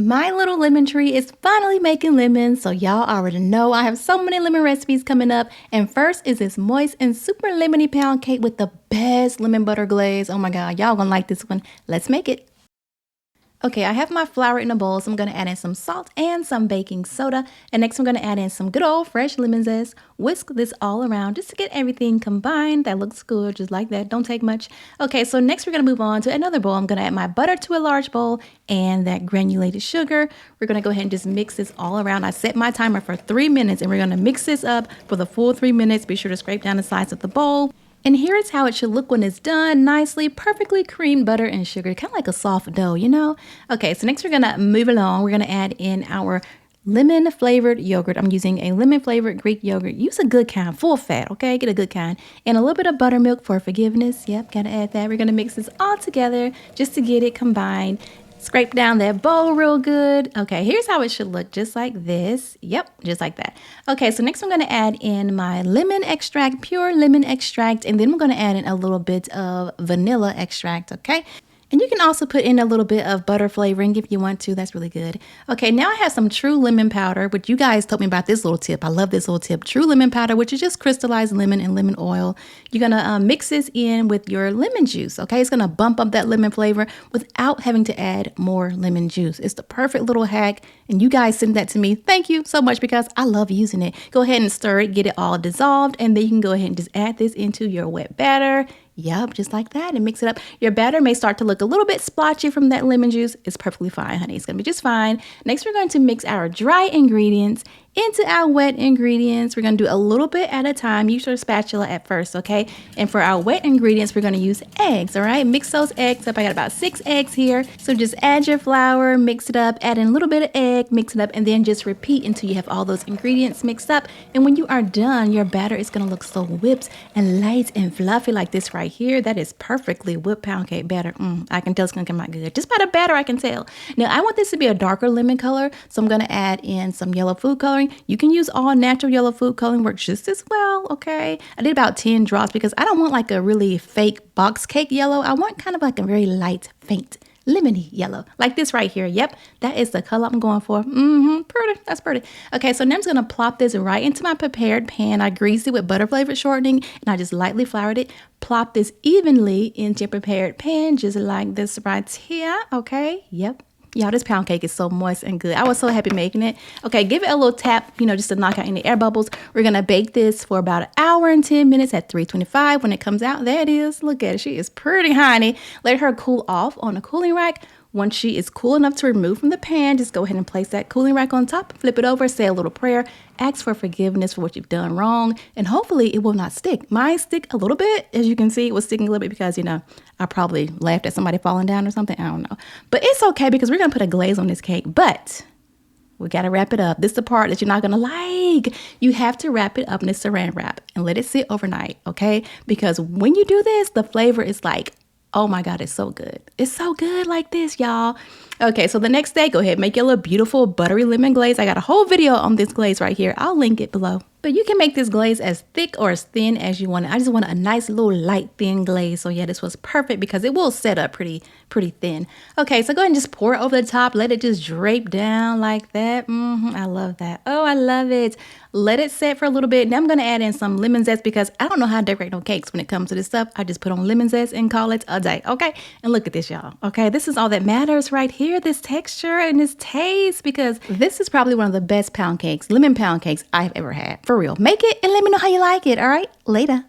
My little lemon tree is finally making lemons, so y'all already know I have so many lemon recipes coming up. And first is this moist and super lemony pound cake with the best lemon butter glaze. Oh my god, y'all gonna like this one. Let's make it. Okay, I have my flour in a bowl, so I'm going to add in some salt and some baking soda. And next I'm going to add in some good old fresh lemon zest. Whisk this all around just to get everything combined. That looks good, just like that. Don't take much. Okay, so next we're going to move on to another bowl. I'm going to add my butter to a large bowl and that granulated sugar. We're going to go ahead and just mix this all around. I set my timer for 3 minutes and we're going to mix this up for the full 3 minutes. Be sure to scrape down the sides of the bowl. And here is how it should look when it's done. Nicely, perfectly creamed butter and sugar. Kind of like a soft dough, you know? Okay, so next we're going to move along. We're going to add in our lemon flavored yogurt. I'm using a lemon flavored Greek yogurt. Use a good kind, full fat, okay? Get a good kind. And a little bit of buttermilk for forgiveness. Yep, got to add that. We're going to mix this all together just to get it combined. Scrape down that bowl real good. Okay, here's how it should look, just like this. Yep, just like that. Okay, so next I'm going to add in my lemon extract, pure lemon extract, and then I'm going to add in a little bit of vanilla extract, okay? And you can also put in a little bit of butter flavoring if you want to. That's really good. Okay, now I have some true lemon powder, which you guys told me about this little tip. I love this little tip. True lemon powder, which is just crystallized lemon and lemon oil. You're going to mix this in with your lemon juice, okay? It's going to bump up that lemon flavor without having to add more lemon juice. It's the perfect little hack, and you guys sent that to me. Thank you so much because I love using it. Go ahead and stir it, get it all dissolved, and then you can go ahead and just add this into your wet batter. Yep, just like that, and mix it up. Your batter may start to look a little bit splotchy from that lemon juice. It's perfectly fine, honey. It's gonna be just fine. Next, we're going to mix our dry ingredients into our wet ingredients. We're gonna do a little bit at a time. Use your spatula at first, okay? And for our wet ingredients, we're gonna use eggs, all right? Mix those eggs up. I got about 6 eggs here. So just add your flour, mix it up, add in a little bit of egg, mix it up, and then just repeat until you have all those ingredients mixed up. And when you are done, your batter is gonna look so whipped and light and fluffy like this right here. That is perfectly whipped pound cake batter. I can tell it's gonna come out good. Just by the batter, I can tell. Now, I want this to be a darker lemon color, so I'm gonna add in some yellow food coloring. You can use all natural yellow food coloring, works just as well, okay? I did about 10 drops because I don't want like a really fake box cake yellow. I want kind of like a very light, faint, lemony yellow, like this right here. Yep, that is the color I'm going for. Pretty, that's pretty. Okay, so now I'm just gonna plop this right into my prepared pan. I greased it with butter flavored shortening and I just lightly floured it. Plop this evenly into your prepared pan, just like this right here, okay? Yep. Y'all, this pound cake is so moist and good. I was so happy making it. Okay, give it a little tap, you know, just to knock out any air bubbles. We're going to bake this for about 1 hour and 10 minutes at 325. When it comes out, there it is. Look at it. She is pretty honey. Let her cool off on a cooling rack. Once she is cool enough to remove from the pan, just go ahead and place that cooling rack on top, flip it over, say a little prayer, ask for forgiveness for what you've done wrong, and hopefully it will not stick. Mine stick a little bit. As you can see, it was sticking a little bit because, you know, I probably laughed at somebody falling down or something. I don't know. But it's okay because we're going to put a glaze on this cake. But we got to wrap it up. This is the part that you're not going to like. You have to wrap it up in a saran wrap and let it sit overnight, okay? Because when you do this, the flavor is like, oh my God, it's so good. It's so good like this, y'all. Okay, so the next day, go ahead, make your little beautiful buttery lemon glaze. I got a whole video on this glaze right here. I'll link it below. But you can make this glaze as thick or as thin as you want it. I just want a nice little light thin glaze. So yeah, this was perfect because it will set up pretty thin. Okay, so go ahead and just pour it over the top. Let it just drape down like that. I love that. Oh, I love it. Let it set for a little bit. Now I'm going to add in some lemon zest because I don't know how to decorate no cakes when it comes to this stuff. I just put on lemon zest and call it a day. Okay, and look at this, y'all. Okay, this is all that matters right here. This texture and this taste, because this is probably one of the best pound cakes, lemon pound cakes I've ever had. For real. Make it and let me know how you like it. All right, later.